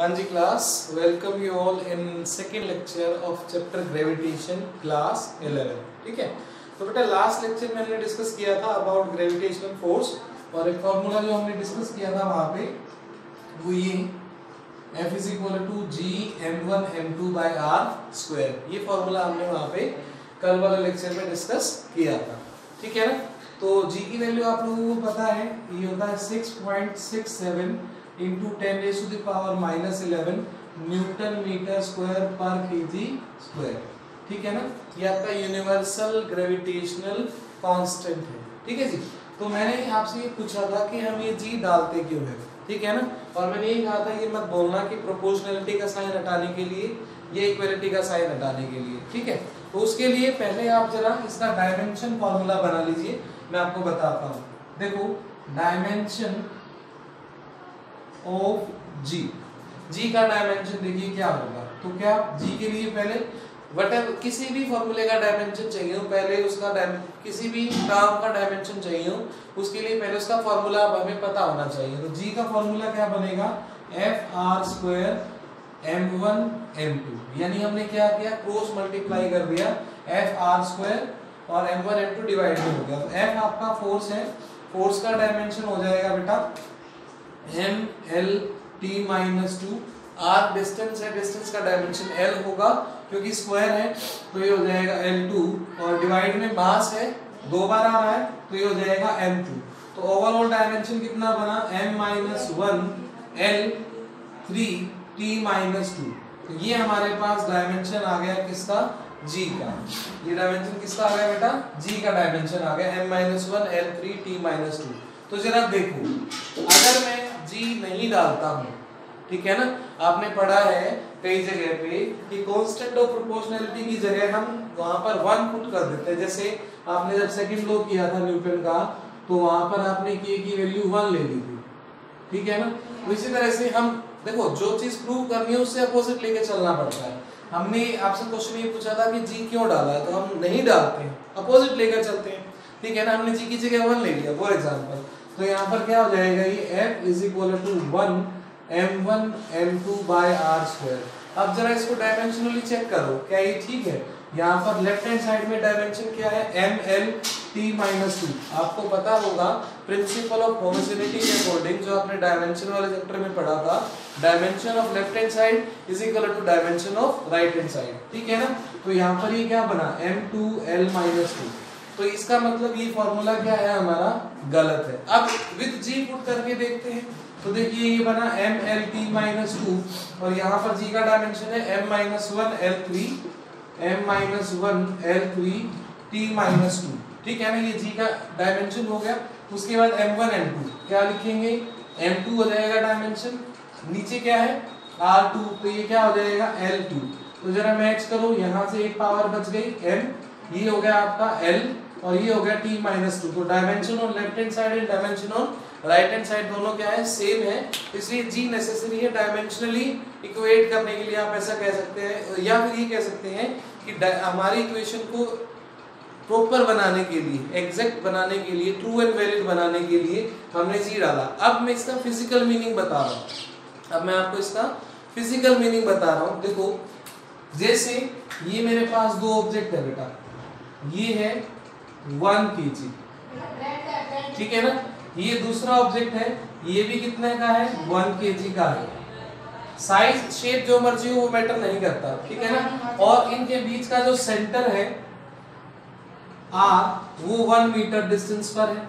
हाँ जी class, welcome you all in second lecture of chapter gravitation class 11। ठीक है, तो बेटा लास्ट लेक्चर में हमने डिस्कस किया था अबाउट ग्रेविटेशनल फोर्स और एक फॉर्मूला जो हमने डिस्कस किया था वहाँ पे वो ये F is equal to G m1 m2 by r square, ये फॉर्मूला हमने वहाँ पे कल वाले लेक्चर में डिस्कस किया था। ठीक है ना, तो जी की वैल्यू आप लोगों को पता है, ये होता है 6.67 इंटू 10⁻⁻11 न्यूटन मीटर स्क्वायर पर केजी स्क्वायर। ठीक है ना, ये आपका यूनिवर्सल ग्रेविटेशनल कांस्टेंट है। ठीक है जी, तो मैंने आपसे ये पूछा था कि हम ये जी डालते क्यों है। ठीक है ना, और मैंने ये कहा था ये मत बोलना कि प्रोपोर्शनलिटी का साइन हटाने के लिए, ये इक्वालिटी का साइन हटाने के लिए। ठीक है, तो उसके लिए पहले आप जरा इसका डायमेंशन फॉर्मूला बना लीजिए, मैं आपको बताता हूँ। देखो डायमेंशन ऑफ जी, जी का डायमेंशन देखिए क्या होगा। तो क्या जी के लिए पहले वटेवर किसी भी फॉर्मूले का डायमेंशन चाहिए हो, पहले उसका किसी भी टर्म का डायमेंशन चाहिए हो, उसके लिए पहले उसका फॉर्मूला हमें पता होना चाहिए। तो जी का फॉर्मूला क्या बनेगा, F R square m1 m2, यानी हमने क्या किया, क्रॉस मल्टीप्लाई कर दिया, एफ आर स्क्वायर और m1 m2 डिवाइड में हो गया। तो f आपका फोर्स है, फोर्स का डायमेंशन हो जाएगा बेटा m l t minus 2, r distance है, डिस्टेंस का डायमेंशन l होगा क्योंकि स्क्वायर है, तो ये हो जाएगा l2 और डिवाइड में मास है, दो बार आ रहा है तो ये हो जाएगा m2। तो ओवरऑल डायमेंशन कितना बना, m minus 1 l 3 t minus 2। तो ये हमारे पास डायमेंशन आ गया किसका, g का। ये डायमेंशन किसका आ गया बेटा, g का डायमेंशन आ गया m minus 1 l 3 t minus 2। तो जरा देखो, अगर मैं g नहीं डालता हूँ, ठीक है ना, आपने पढ़ा है कई जगह पे कि कांस्टेंट ऑफ प्रोपोर्शनलिटी की जगह हम वहां पर 1 पुट कर देते हैं। जैसे आपने जब सेकंड लॉ किया था न्यूटन का, तो वहां पर आपने k की वैल्यू 1 ले ली थी। ठीक है ना, तो इसी तरह से हम देखो जो चीज प्रूव करनी है उससे अपोजिट लेके चलना पड़ता है। हमने आपसे क्वेश्चन ये पूछा था कि जी क्यों डाला है, तो हम नहीं डालते हैं, अपोजिट लेकर चलते हैं। ठीक है ना, हमने जी की जगह 1 ले लिया फॉर एग्जांपल, तो यहाँ पर क्या हो जाएगा, ये f is equal to 1 m1 m2 by r square. अब जरा इसको डायमेंशनली चेक करो, क्या ये ठीक है। यहाँ पर लेफ्ट हैंड साइड में डायमेंशन क्या है, ml t माइनस 2। आपको पता होगा प्रिंसिपल ऑफ होमोजेनिटी के अकॉर्डिंग, जो आपने डायमेंशन वाले चैप्टर में पढ़ा था, dimension of left hand side is equal to dimension of right hand side. ठीक है ना, तो यहाँ पर ये क्या बना, m2l माइनस 2। तो इसका मतलब ये फॉर्मूला क्या है हमारा, गलत है। अब विद जी पुट करके देखते हैं, तो देखिए ये बना ml t माइनस 2 और यहाँ पर जी का डायमेंशन है m minus 1 l3 m minus 1 l3 t minus 2। ठीक है ना, ये जी का डायमेंशन हो गया। उसके बाद m1 m2 क्या लिखेंगे, m2 हो जाएगा डायमेंशन, नीचे क्या है r2, तो ये क्या हो जाएगा l2। तो जरा मैच करो, यहाँ से एक पावर बच गई m, ये हो गया आपका l और ये हो गया t माइनस 2। तो dimension on left hand side and dimension on right hand side दोनों क्या है, सेम है, इसलिए g नेसेसरी है। डायमेंशनली इक्वेट करने के लिए आप ऐसा कह सकते हैं, या फिर ये कह सकते हैं कि हमारी इक्वेशन को प्रॉपर बनाने के लिए, एग्जैक्ट बनाने के लिए, ट्रू एंड वैलिड बनाने के लिए हमने जी डाला। अब मैं इसका फिजिकल मीनिंग बता रहा हूँ, अब मैं आपको इसका फिजिकल मीनिंग बता रहा हूँ। देखो जैसे ये मेरे पास दो ऑब्जेक्ट है बेटा, ये है 1 kg, ठीक है ना, ये दूसरा ऑब्जेक्ट है, ये भी कितने का है, 1 kg का है। साइज शेप जो मर्जी हो वो मैटर नहीं करता, ठीक है ना, और इनके बीच का जो सेंटर है r, वो 1 मीटर डिस्टेंस पर है।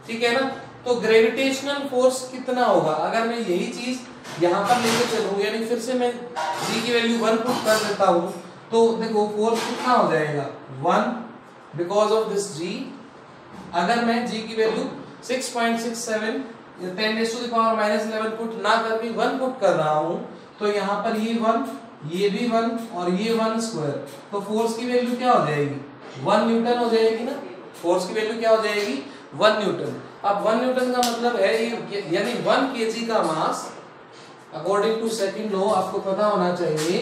ठीक है ना, तो ग्रेविटेशनल फोर्स कितना होगा, अगर मैं यही चीज यहाँ पर लेके चलूं, यानी फिर से मैं g की वैल्यू 1 पुट कर देता हूँ, तो देखो फोर्स कितना हो जाएगा 1 बिकॉज ऑफ दिस g। अगर मैं g की वैल्यू 6.67 या 10⁻⁻11 पुट ना करके 1 पुट कर रहा हूँ, तो यहाँ पर ये 1, ये भी 1 और ये 1 स्क्वायर, तो फोर्स की वैल्यू क्या हो जाएगी, 1 न्यूटन हो जाएगी ना। फोर्स की वैल्यू क्या हो जाएगी, 1 न्यूटन। अब 1 न्यूटन का मतलब है यानी 1 kg का मास, अकॉर्डिंग टू सेकंड लॉ आपको पता होना चाहिए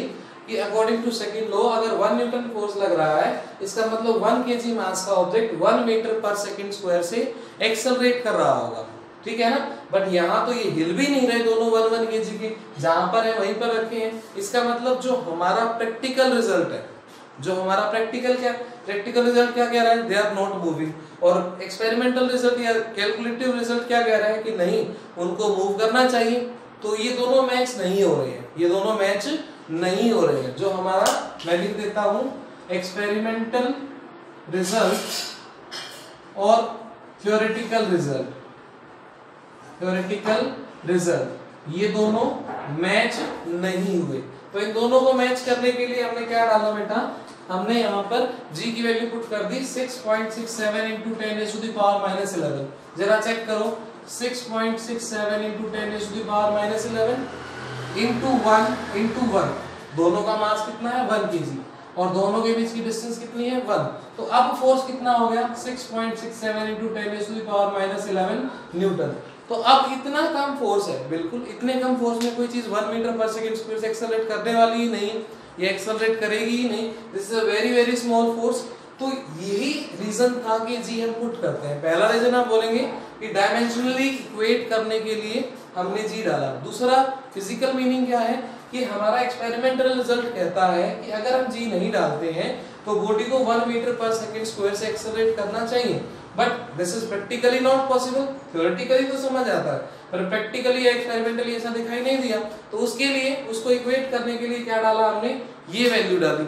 कि अकॉर्डिंग टू सेकंड लॉ अगर 1 न्यूटन फोर्स लग रहा है, इसका मतलब 1 kg मास का ऑब्जेक्ट 1 मीटर पर सेकंड स्क्वायर से एक्सेलरेट कर रहा होगा। ठीक है ना। बट यहाँ तो ये हिल भी नहीं रहे दोनों 1 kg के, जहां पर है वहीं पर रखे हैं। इसका मतलब जो हमारा प्रैक्टिकल रिजल्ट है, जो हमारा प्रैक्टिकल रिजल्ट क्या कह रहा है, दे आर नॉट मूविंग। और एक्सपेरिमेंटल रिजल्ट या कैलकुलेटिव रिजल्ट क्या कह रहा है कि नहीं, उनको मूव करना चाहिए। तो ये दोनों मैच नहीं हो रहे हैं, ये दोनों मैच नहीं हो रहे हैं। जो हमारा, मैं लिख देता हूं, एक्सपेरिमेंटल रिजल्ट और थ्योरेटिकल रिजल्ट ये दोनों मैच नहीं हुए। तो इन दोनों को मैच करने के लिए हमने क्या डाला बेटा, हमने यहाँ पर g की वैल्यू पुट कर दी 6.67 into 10 raised to the power minus 11। जरा चेक करो, 6.67 into 10 raised to the power minus 11 into 1, दोनों का मास कितना है 1 kg, और दोनों के बीच की डिस्टेंस कितनी है 1। तो अब फोर्स कितना हो गया 6.67 into 10 raised to the power minus 11 Newton. तो अब इतना कम फोर्स है, बिल्कुल इतने कम फोर्स में कोई चीज 1 मीटर पर सेकंड स्क्वायर से एक्सेलरेट करने वाली ही नहीं, ये एक्सेलरेट करेगी ही नहीं। This is a very very small force. तो यही रीजन था कि जी हम पुट करते हैं। पहला रीजन आप बोलेंगे कि डायमेंशनली इक्वेट करने के लिए हमने जी डाला। दूसरा फिजिकल मीनिंग क्या है कि हमारा एक्सपेरिमेंटल रिजल्ट कहता है कि अगर हम जी नहीं डालते हैं तो बॉडी को 1 मीटर पर सेकंड स्क्वायर से एक्सेलरेट करना चाहिए। But this is practically not possible. Theoretically तो समझ आता है, पर प्रैक्टिकली या एक्सपेरिमेंटली ऐसा दिखाई नहीं दिया। तो उसके लिए, उसको इक्वेट करने के लिए क्या डाला हमने, ये वैल्यू डाली।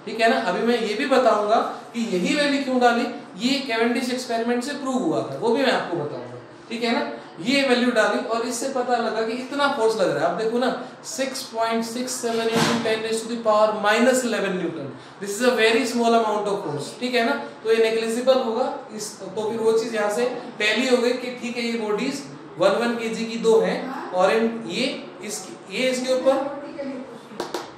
ठीक है ना। अभी मैं ये भी बताऊंगा कि यही वैल्यू क्यों डाली, ये कैवेंडिश एक्सपेरिमेंट से प्रूव हुआ था, वो भी मैं आपको बताऊंगा। ठीक है ना। ये वैल्यू डाली और इससे पता लगा कि इतना फोर्स लग रहा है। आप देखो ना 6.67 into 10 raised to the power minus 11 Newton. This is a very small amount of force. ठीक है ना। तो ये नेग्लिजिबल होगा इस, तो फिर वो चीज यहाँ से टैली हो गई कि ठीक है ये बॉडीज 1 kg की दो हैं, और ये इसके ऊपर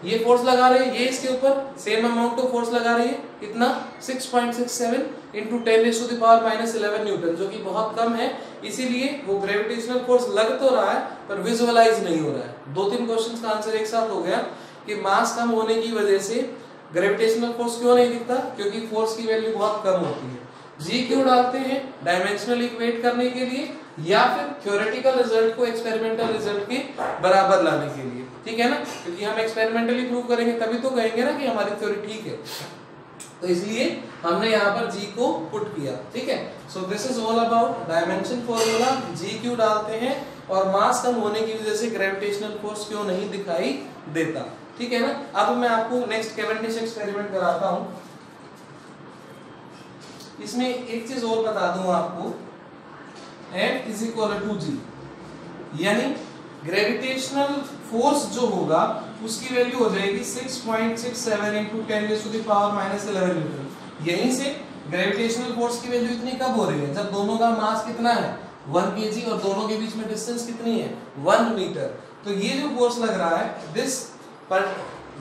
ये फोर्स लगा रहे हैं, ये इसके ऊपर सेम अमाउंट ऑफ फोर्स लगा रही है। कितना 6.67 into 10 raised to the power minus 11 Newton, जो कि बहुत कम है। इसीलिए वो ग्रेविटेशनल फोर्स लग तो रहा है पर विजुअलाइज नहीं हो रहा है। 2-3 क्वेश्चंस का आंसर एक साथ हो गया कि मास कम होने की वजह से ग्रेविटेशनल फोर्स क्यों नहीं दिखता, क्योंकि फोर्स की वैल्यू बहुत कम होती है। जी क्यों डालते हैं, डायमेंशनल इक्वेट करने के लिए या फिर थ्योरेटिकल रिजल्ट को एक्सपेरिमेंटल रिजल्ट के बराबर लाने के लिए। ठीक है ना। क्योंकि हम एक्सपेरिमेंटली प्रूव करेंगे तभी तो कहेंगे ना कि हमारी थ्योरी ठीक है। तो इसलिए हमने यहाँ पर जी को पुट किया। ठीक है। So this is all about dimension formula. G क्यों डालते हैं और मास कम होने की वजह से ग्रेविटेशनल फोर्स क्यों नहीं दिखाई देता। ठीक है ना। अब मैं आपको नेक्स्ट कैवेंडिश एक्सपेरिमेंट कराता हूं। इसमें एक चीज और बता दूं आपको, F is equal to G, यानी ग्रेविटेशनल फोर्स जो होगा उसकी वैल्यू हो जाएगी 6.67 into 10 raised to the power minus 11 Newton. यहीं से ग्रेविटेशनल फोर्स की वैल्यू इतनी कब हो रही है, जब दोनों का मास कितना है 1 kg और दोनों के बीच में डिस्टेंस कितनी है 1 मीटर। तो ये जो फोर्स लग रहा है, दिस पर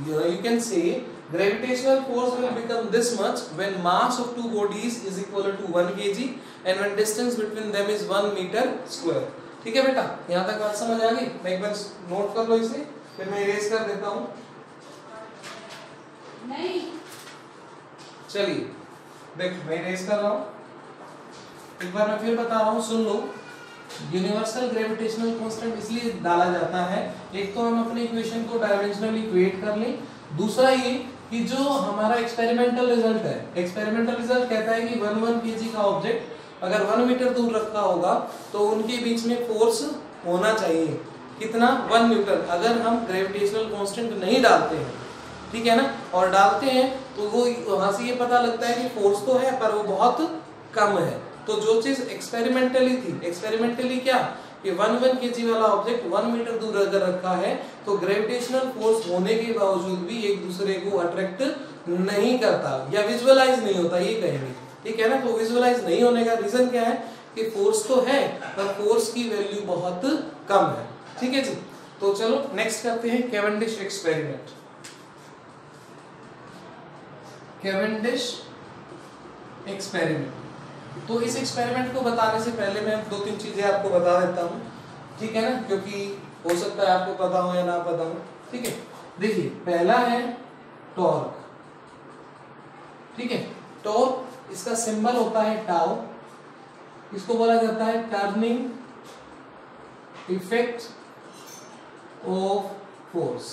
you can say gravitational force will become this much when mass of two bodies is equal to 1 kg and when distance between them is 1 meter square। ठीक है बेटा, यहाँ तक बात समझ आ गई। मैं एक बार नोट कर लो इसे, फिर मैं इरेज कर देता हूँ। नहीं चलिए देखो मैं इरेज कर रहा हूँ, एक बार मैं फिर बता रहा हूँ, सुन लो। यूनिवर्सल ग्रेविटेशनल कांस्टेंट इसलिए डाला जाता है, एक तो हम अपने इक्वेशन को डायमेंशनली इक्वेट कर लें, दूसरा ये कि जो हमारा एक्सपेरिमेंटल रिजल्ट है, एक्सपेरिमेंटल रिजल्ट कहता है कि 1 kg का ऑब्जेक्ट अगर 1 मीटर दूर रखा होगा तो उनके बीच में फोर्स होना चाहिए कितना 1 न्यूटन। अगर हम ग्रेविटेशनल कांस्टेंट नहीं डालते हैं, ठीक है ना, और डालते हैं तो वो वहां से ये पता लगता है कि फोर्स तो है पर वो बहुत कम है। तो जो चीज एक्सपेरिमेंटली थी, एक्सपेरिमेंटली क्या कि 1 kg वाला ऑब्जेक्ट 1 मीटर दूर अगर रखा है तो ग्रेविटेशनल फोर्स होने के बावजूद भी एक दूसरे को अट्रैक्ट नहीं करता या विजुअलाइज नहीं होता, ये कहेंगे। ठीक है ना। तो विजुअलाइज नहीं होने का रीजन क्या है कि फोर्स तो है पर फोर्स की वैल्यू बहुत कम है। ठीक है जी। तो चलो नेक्स्ट करते हैं कैवेंडिश एक्सपेरिमेंट। Cavendish experiment. तो इस एक्सपेरिमेंट को बताने से पहले मैं 2-3 चीजें आपको बता देता हूँ। ठीक है ना, क्योंकि हो सकता है आपको पता हो या ना पता हो। ठीक है, देखिए पहला है टॉर्क। ठीक है, टॉर्क इसका सिंबल होता है टाउ, इसको बोला जाता है टर्निंग इफेक्ट ऑफ फोर्स,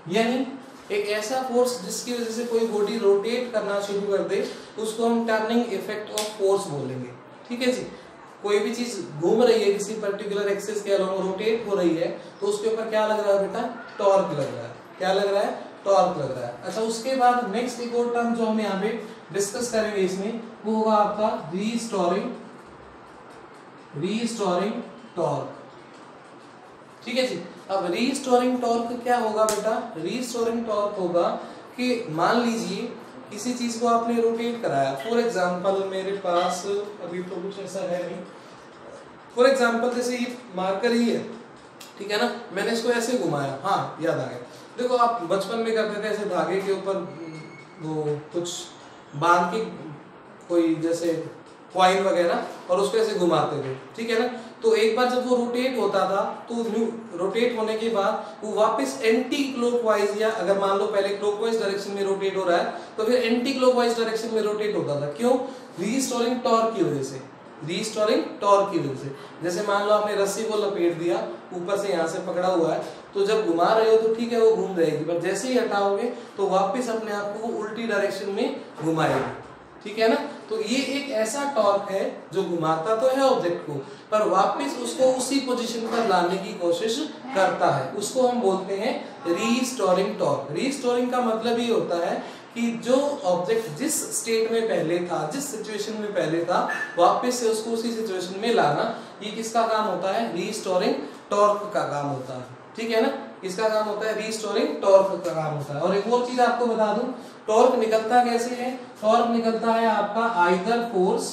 यानी एक ऐसा फोर्स जिसकी वजह से कोई बॉडी रोटेट करना शुरू कर दे उसको हम टर्निंग इफेक्ट ऑफ फोर्स बोलेंगे। ठीक है जी, कोई भी चीज घूम रही है किसी पर्टिकुलर एक्सिस के अलोंग रोटेट हो रही है तो उसके ऊपर क्या लग रहा है बेटा, टॉर्क लग रहा है। क्या लग रहा है, टॉर्क लग रहा है। अच्छा, उसके बाद नेक्स्ट एक और टर्म जो हम यहाँ पे डिस्कस करेंगे इसमें वो होगा आपका रीस्टोरिंग टॉर्क। ठीक है जी, अब रीस्टोरिंग टॉर्क क्या होगा बेटा, रीस्टोरिंग टॉर्क होगा कि मान लीजिए किसी चीज को आपने रोटेट कराया, फॉर एग्जांपल मेरे पास अभी तो कुछ ऐसा है नहीं, फॉर एग्जांपल जैसे ये मार्कर ही है, ठीक है ना, मैंने इसको ऐसे घुमाया, हाँ याद आ गया। देखो आप बचपन में करते थे ऐसे धागे के ऊपर वो कुछ बांध के कोई जैसे कॉइन वगैरह और उसको ऐसे घुमाते थे, ठीक है ना। तो एक बार जब वो रोटेट होता था तो रोटेट होने के बाद वो वापस एंटी क्लॉकवाइज, या अगर मान लो पहले क्लॉकवाइज डायरेक्शन में रोटेट हो रहा है तो फिर एंटी क्लॉकवाइज डायरेक्शन में रोटेट होता था। क्यों, रीस्टोरिंग टॉर्क की वजह से, रीस्टोरिंग टॉर्क की वजह से। जैसे मान लो आपने रस्सी को लपेट दिया, ऊपर से यहाँ से पकड़ा हुआ है, तो जब घुमा रहे हो तो ठीक है वो घूम रहेगी, पर जैसे ही हटाओगे तो वापस अपने आप को वो उल्टी डायरेक्शन में घुमाएगी, ठीक है ना। तो ये एक ऐसा टॉर्क है जो घुमाता तो है ऑब्जेक्ट को पर वापस उसको उसी पोजीशन पर लाने की कोशिश करता है, उसको हम बोलते हैं रीस्टोरिंग टॉर्क। रीस्टोरिंग का मतलब ये होता है कि जो ऑब्जेक्ट जिस स्टेट में पहले था, जिस सिचुएशन में पहले था, वापस से उसको उसी सिचुएशन में लाना, ये किसका काम होता है, रीस्टोरिंग टॉर्क का काम होता है, ठीक है ना। इसका काम होता है रीस्टोरिंग टॉर्क का काम होता है। और एक और चीज आपको बता दूं, टॉर्क निकलता कैसे है, टॉर्क निकलता है आपका either force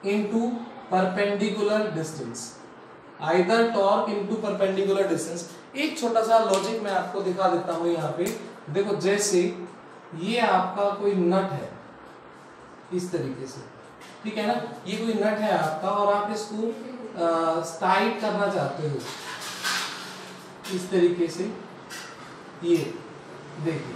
into perpendicular distance, either torque into perpendicular distance. एक छोटा सा लॉजिक मैं आपको दिखा देता हूं यहाँ पे, देखो जैसे ये आपका कोई नट है इस तरीके से, ठीक है ना, ये कोई नट है आपका और आप इसको टाइट करना चाहते हो इस तरीके से, ये देखिए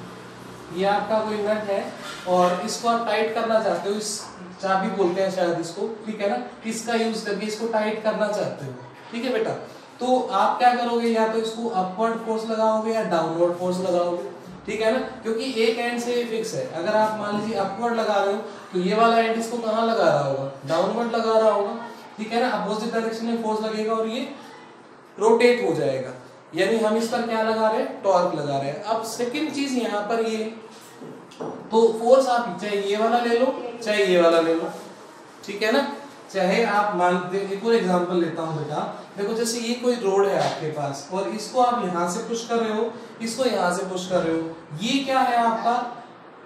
ये आपका कोई नट है और इसको आप टाइट करना चाहते हो, इस चाबी बोलते हैं शायद इसको, ठीक है ना, इसका यूज करके इसको टाइट करना चाहते हो, ठीक है बेटा। तो आप क्या करोगे, या तो इसको अपवर्ड फोर्स लगाओगे या डाउनवर्ड फोर्स लगाओगे, ठीक है ना, क्योंकि एक एंड से फिक्स है। अगर आप मान लीजिए अपवर्ड लगा रहे हो तो ये वाला एंड इसको कहाँ लगा रहा होगा, डाउनवर्ड लगा रहा होगा, ठीक है ना, अपोजिट डायरेक्शन में फोर्स लगेगा और ये रोटेट हो जाएगा, यानी हम इस पर क्या लगा रहे हैं, टॉर्क लगा रहे हैं। अब सेकंड चीज यहाँ पर ये, तो फोर्स आप चाहे ये वाला ले लो चाहे ये वाला ले लो, ठीक है ना, चाहे आप मान, एक और एग्जांपल लेता हूं बेटा, देखो जैसे ये कोई रोड है आपके पास और इसको आप यहाँ से पुश कर रहे हो, इसको यहाँ से पुश कर रहे हो, ये क्या है आपका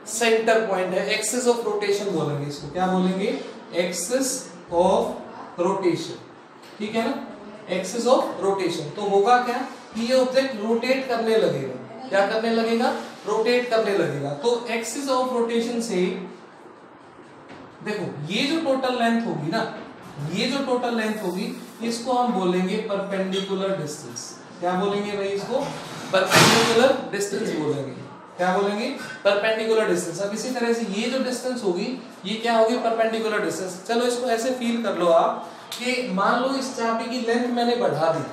सेंटर पॉइंट है, एक्सिस ऑफ रोटेशन बोलेंगे इसको, क्या बोलेंगे, एक्सिस ऑफ रोटेशन, ठीक है ना, एक्सिस ऑफ रोटेशन। तो होगा क्या कि ये ऑब्जेक्ट रोटेट करने लगेगा, क्या करने लगेगा, रोटेट करने लगेगा। तो एक्सिस ऑफ रोटेशन से देखो ये जो टोटल लेंथ होगी ना, ये जो टोटल लेंथ होगी इसको हम बोलेंगे परपेंडिकुलर डिस्टेंस। क्या बोलेंगे भाई, इसको परपेंडिकुलर डिस्टेंस बोलेंगे, क्या बोलेंगे, परपेंडिकुलर डिस्टेंस। अब इसी तरह से ये जो डिस्टेंस होगी ये क्या होगी, परपेंडिकुलर डिस्टेंस। चलो इसको ऐसे फील कर लो आप कि मान लो इस चाबी की लेंथ मैंने बढ़ा दी,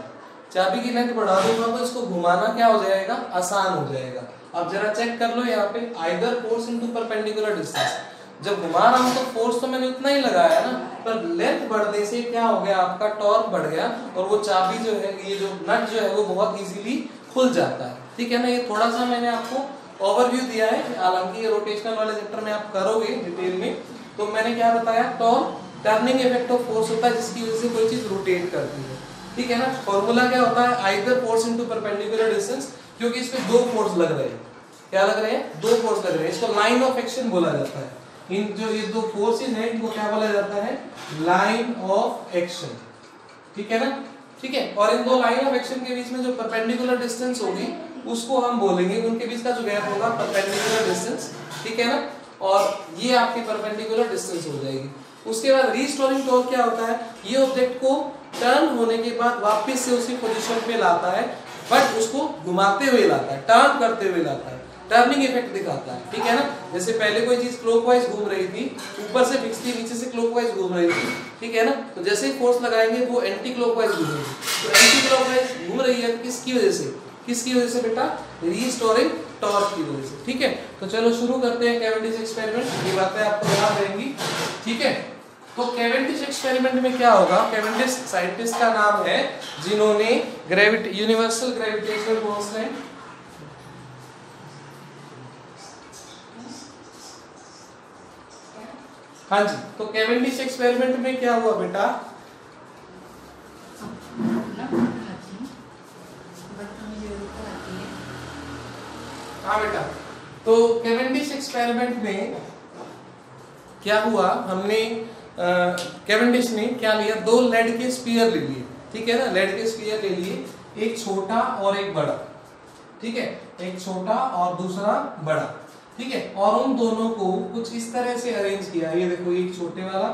चाबी की लेंथ बढ़ा दूंगा तो इसको घुमाना क्या हो जाएगा, आसान हो जाएगा। अब जरा चेक कर लो यहाँ पे, either force into perpendicular distance, जब घुमा रहा हूं तो फोर्स तो मैंने उतना ही लगाया ना, पर लेंथ बढ़ने से क्या हो गया, आपका टॉर्क बढ़ गया और वो चाबी जो है, ये जो नट जो है वो बहुत इजीली खुल जाता है, ठीक है ना। ये थोड़ा सा मैंने आपको ओवरव्यू दिया है, हालांकि ये रोटेशनल वाले चैप्टर में आप करोगे डिटेल में, तो मैंने क्या बताया, torque turning effect of force होता है जिसकी वजह से कोई चीज रोटेट करती है, ठीक है ना। फॉर्मूला क्या होता है, either force into perpendicular distance, क्योंकि इसमें दो फोर्स लग रहे हैं, क्या लग रहे हैं, दो फोर्स लग रहे हैं, इसको लाइन ऑफ एक्शन बोला जाता है। इन जो ये दो फोर्सेस हैं इनको क्या बोला जाता है, लाइन ऑफ एक्शन, ठीक है ना, ठीक है। और इन दो लाइन ऑफ एक्शन के बीच में जो परपेंडिकुलर डिस्टेंस होगी उसको हम बोलेंगे, उनके बीच का जो गैप होगा परपेंडिकुलर डिस्टेंस, ठीक है ना, और ये आपकी परपेंडिकुलर डिस्टेंस हो जाएगी। उसके बाद रीस्टोरिंग टॉर्क क्या होता है, ये ऑब्जेक्ट को टर्न होने के बाद वापस से उसी पोजीशन पे लाता है, बट उसको घुमाते हुए लाता है, टर्न करते हुए लाता है। टर्निंग इफेक्ट दिखाता है, ठीक है ना। जैसे पहले कोई चीज क्लॉकवाइज घूम रही थी, ऊपर से फिक्स थी, नीचे से क्लॉकवाइज घूम रही थी, ठीक है ना। तो जैसे ही फोर्स लगाएंगे वो एंटी क्लॉकवाइज घूमेगी, तो एंटी क्लॉकवाइज घूम रही है किसकी वजह से, किसकी वजह से बेटा, रीस्टोरिंग टॉर्क की वजह से, ठीक है। तो चलो शुरू करते हैं कैवेंडिश एक्सपेरिमेंट, ये बातें आपको याद रहेंगी, ठीक है। तो कैवेंडिश एक्सपेरिमेंट में क्या होगा, कैवेंडिश साइंटिस्ट का नाम है जिन्होंने यूनिवर्सल ग्रेविटेशनल कांस्टेंट, हाँ जी, तो कैवेंडिश एक्सपेरिमेंट में क्या हुआ बेटा, हाँ बेटा, तो कैवेंडिश एक्सपेरिमेंट में क्या हुआ, हमने कैवेंडिश ने क्या लिया, दो लेड के स्फीयर ले लिए, ठीक है ना, लेड के स्फीयर ले लिए, एक छोटा और एक बड़ा, ठीक है, एक छोटा और दूसरा बड़ा, ठीक है, और उन दोनों को कुछ इस तरह से अरेंज किया, ये देखो एक छोटे वाला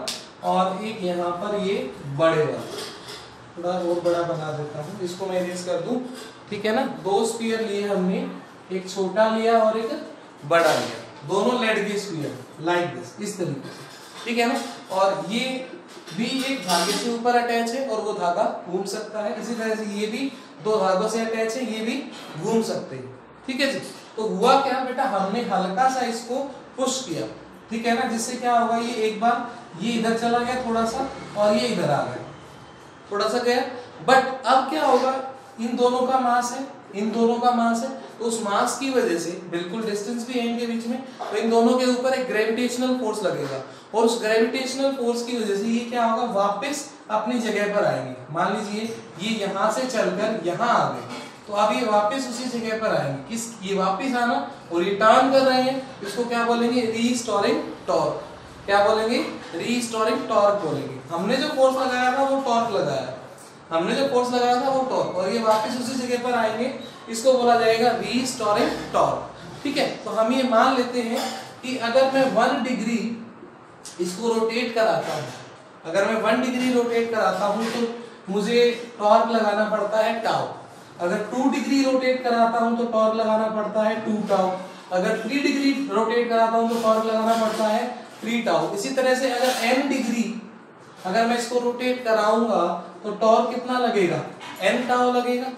और एक यहाँ पर ये बड़े वाला, थोड़ा और बड़ा बना देता हूँ, इसको मैं अरेंज कर दूं, ठीक है ना। दो स्फीयर लिए हमने, एक छोटा लिया और एक बड़ा लिया, दोनों लेड के स्फीयर लाइक दिस, इस तरीके से, ठीक है ना। और ये भी एक धागे से ऊपर अटैच है और वो धागा घूम सकता है, इसी तरह से ये भी दो धागों से अटैच है, ये भी घूम सकते हैं, ठीक है जी। तो हुआ क्या बेटा, हमने हल्का सा इसको पुश किया, ठीक है ना, जिससे क्या होगा, ये एक बार ये इधर चला गया थोड़ा सा और ये इधर आ गया थोड़ा सा गया, बट अब क्या होगा, इन दोनों का मास है, इन दोनों का मास है, तो उस मास की वजह से बिल्कुल डिस्टेंस भी है इनके बीच में, तो इन दोनों के ऊपर एक ग्रेविटेशनल फोर्स लगेगा और उस ग्रेविटेशनल फोर्स की वजह से ये क्या होगा, वापस अपनी जगह पर आएंगे। मान लीजिए ये यहाँ से चलकर यहाँ आ गए, तो अब ये वापस उसी जगह पर आएंगे, किस, ये वापस आना और ये टर्न कर रहे हैं, इसको क्या बोलेंगे, रीस्टोरिंग टॉर्क, क्या बोलेंगे, रीस्टोरिंग टॉर्क बोलेंगे। हमने जो फोर्स लगाया था वो टॉर्क लगाया, हमने जो फोर्स लगाया था वो टॉर्क, और ये वापस उसी जगह पर आएंगे, इसको बोला जाएगा रीस्टोरिंग टॉर्क, ठीक है। तो हम ये मान लेते हैं कि अगर मैं 1 डिग्री इसको रोटेट कराता हूँ, अगर मैं 1 डिग्री रोटेट कराता हूँ तो मुझे टॉर्क लगाना पड़ता है टाउ, अगर 2 डिग्री रोटेट कराता हूँ तो टॉर्क लगाना पड़ता है 2 टाउ, अगर 3 डिग्री रोटेट कराता हूँ तो टॉर्क लगाना पड़ता है 3 टाउ। इसी तरह से अगर n डिग्री अगर मैं इसको रोटेट कराऊंगा तो टॉर्क कितना लगेगा, n टाउ लगेगा,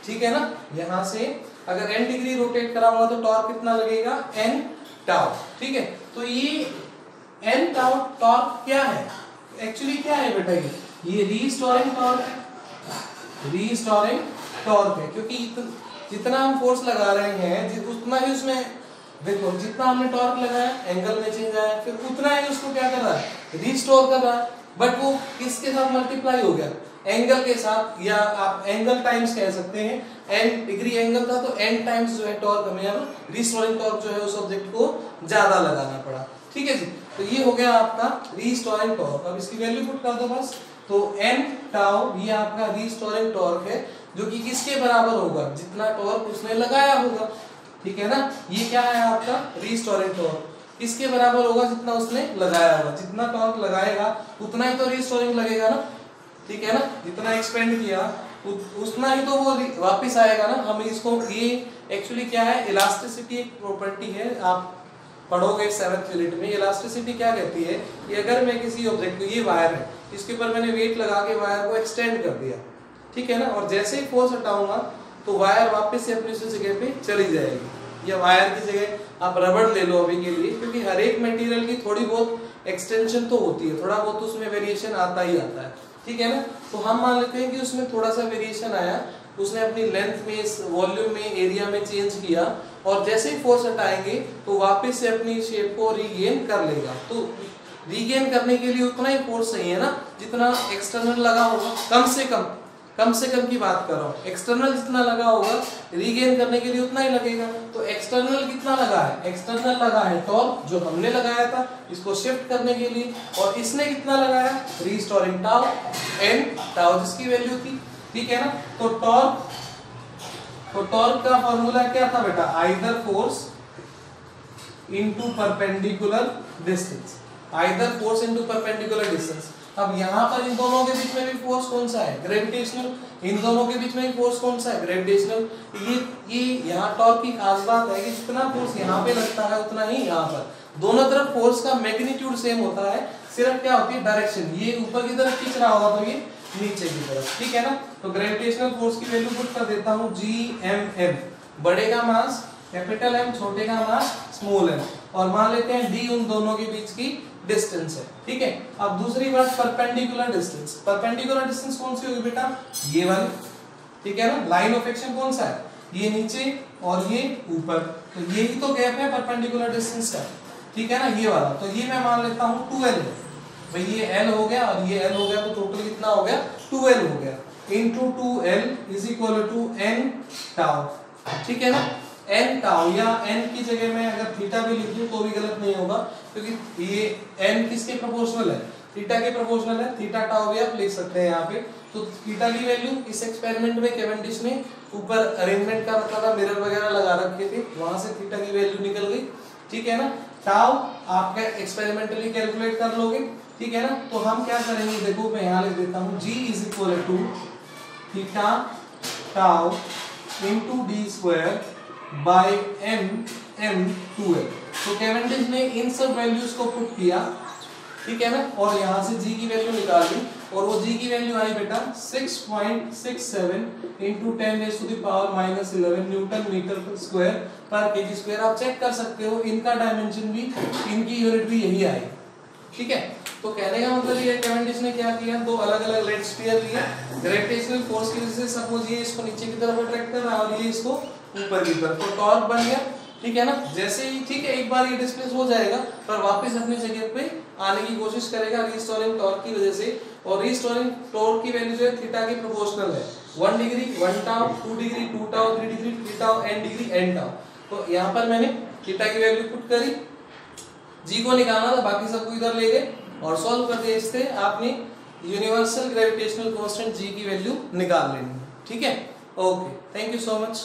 ठीक है ना। यहाँ से अगर n डिग्री रोटेट कराऊंगा तो टॉर्क कितना लगेगा, n टाउ, ठीक है। तो ये n टाउ टॉर्क क्या है, एक्चुअली क्या है बेटा, ये रीस्टोरिंग टॉर्क है, रीस्टोरिंग टॉर्क है, क्योंकि जितना हम फोर्स लगा रहे हैं उतना ही उसमें, देखो जितना हमने टॉर्क लगाया एंगल में चेंज आया, फिर उतना ही उसको क्या कर रहा है, रीस्टोर कर रहा है, बट वो किसके साथ मल्टीप्लाई हो गया, एंगल के साथ, या आप एंगल टाइम्स कह सकते हैं, n डिग्री एंगल था तो n टाइम्स जो है टॉर्क हमें अब रीस्टोरिंग टॉर्क जो है उस ऑब्जेक्ट को ज्यादा लगाना पड़ा, ठीक है जी। तो ये हो गया आपका रीस्टोरिंग टॉर्क, अब इसकी वैल्यू पुट कर दो बस, तो n टाउ ये आपका रीस्टोरिंग टॉर्क है, जो कि किसके बराबर होगा, जितना टॉर्क उसने लगाया होगा, ठीक है ना। ये क्या है आपका रीस्टोरिंग टॉर्क, किसके बराबर होगा, जितना उसने लगाया होगा, जितना टॉर्क लगाएगा उतना ही तो रीस्टोरिंग लगेगा ना, ठीक है ना, जितना एक्सपेंड किया उतना ही तो वो वापस आएगा ना। हम इसको, ये एक्चुअली क्या है, इलास्टिसिटी एक प्रॉपर्टी है, आप पढ़ोगे 7th यूनिट में। इलास्टिसिटी क्या कहती है कि अगर मैं किसी ऑब्जेक्ट को, ये वायर है, इसके ऊपर मैंने वेट लगा के वायर को एक्सटेंड कर दिया, ठीक है ना, और जैसे ही फोर्स हटाऊंगा तो वायर वापस से अपनी उसी जगह पे चली जाएगी, या वायर की जगह आप रबड़ ले लो अभी के लिए, क्योंकि हर एक मटेरियल की थोड़ी बहुत एक्सटेंशन तो होती है, थोड़ा बहुत उसमें वेरिएशन आता ही आता है, ठीक है ना। तो हम मान लेते हैं कि उसमें थोड़ा सा वेरिएशन आया, उसने अपनी लेंथ में, वॉल्यूम में, एरिया में चेंज किया, और जैसे ही फोर्स हटाएंगे तो वापस से अपनी शेप को रीगेन कर लेगा। तो रीगेन करने के लिए उतना ही फोर्स चाहिए ना जितना एक्सटर्नल लगा होगा, कम से कम की बात कर रहा हूँ, एक्सटर्नल जितना लगा होगा रीगेन करने के लिए उतना ही लगेगा। तो एक्सटर्नल कितना लगा है, एक्सटर्नल लगा है टॉर्क जो हमने लगाया था इसको शिफ्ट करने के लिए, और इसने कितना लगाया, रीस्टोरिंग टाउ, n टाउ जिसकी वैल्यू थी, ठीक है ना। तो टॉर्क का फॉर्मूला क्या था बेटा, either force into perpendicular distance, either force into perpendicular distance. अब यहाँ पर इन दोनों के बीच में भी फोर्स कौन सा है, ग्रेविटेशनल। इन दोनों के बीच में भी फोर्स कौन सा है, ग्रेविटेशनल। ये यहाँ टॉर्क की खास बात है कि जितना फोर्स यहाँ पे लगता है उतना ही यहाँ पर, दोनों तरफ फोर्स का मैग्नीट्यूड सेम होता है, सिर्फ क्या होती है डायरेक्शन, ये ऊपर की तरफ खींच रहा होगा तो ये नीचे की तरफ, ठीक है ना। तो ग्रेविटेशनल फोर्स की वैल्यू पुट कर देता हूँ GMM, बड़े का मास कैपिटल M, छोटे का मास स्मॉल m, और मान लेते हैं d उन दोनों के बीच की डिस्टेंस है, ठीक है। अब दूसरी बात परपेंडिकुलर डिस्टेंस। परपेंडिकुलर डिस्टेंस कौन सी होगी बेटा, ये वाली, ठीक है ना। लाइन ऑफ एक्शन कौन सा है, ये नीचे और ये ऊपर, तो यही तो गैप है परपेंडिकुलर डिस्टेंस का, ठीक है ना, ये वाला। तो ये मैं मान लेता हूँ 2L, भाई ये L हो गया और ये L हो गया, तो टोटल कितना हो गया 2L हो गया, into 2L is equal to n tau, ठीक है ना। n टाउ, या n की जगह में अगर थीटा भी लिख दूं तो भी गलत नहीं होगा, क्योंकि ये n किसके प्रोपोर्शनल है, थीटा के प्रोपोर्शनल है। थीटा टाउ भी आप लिख सकते हैं यहाँ पे। तो थीटा की वैल्यू इस एक्सपेरिमेंट में कैवेंडिश ने ऊपर अरेंजमेंट का रखा था, मिरर वगैरह लगा रखे थे, वहां से थीटा की वैल्यू निकल गई, ठीक है ना। टाउ आपका एक्सपेरिमेंटली कैलकुलेट कर लोगे, ठीक है ना। तो हम क्या करेंगे, देखो मैं यहाँ लिख देता हूँ G is equal to theta tau into d square by m 2L। तो कैवेंडिश ने इन सब वैल्यूज को पुट किया, ठीक है ना, और यहाँ से G की वैल्यू निकाल ली, और वो G की वैल्यू आई बेटा 6.67 इंटू 10⁻⁻11 न्यूटन मीटर पर स्क्वायर पर केजी स्क्वायर। आप चेक कर सकते हो, इनका डायमेंशन भी, इनकी यूनिट भी यही आई, ठीक है। तो कहने का मतलब ये कैवेंडिश ने क्या किया, दो अलग अलग लेड स्फीयर लिए, ग्रेविटेशनल फोर्स की वजह से सपोज ये इसको नीचे की तरफ अट्रैक्ट कर रहा है और ये इसको ऊपर की तरफ, तो टॉर्क बन गया, ठीक है ना। जैसे ही, ठीक है, एक बार ये डिस्प्लेस हो जाएगा पर वापस अपनी जगह पे आने की कोशिश करेगा रीस्टोरिंग टॉर्क की वजह से, और रीस्टोरिंग टॉर्क की वैल्यू जो है थीटा के प्रोपोर्शनल है, 1 degree 1 tau, 2 degree 2 tau, 3 degree 3 tau, n degree n tau. तो यहाँ पर मैंने थीटा की वैल्यू पुट करी, G को निकालना था, बाकी सबको इधर ले गए और सॉल्व कर दिया। इससे आपने यूनिवर्सल ग्रेविटेशनल कांस्टेंट G की वैल्यू निकाल लेनी है, ठीक है। Okay, thank you so much.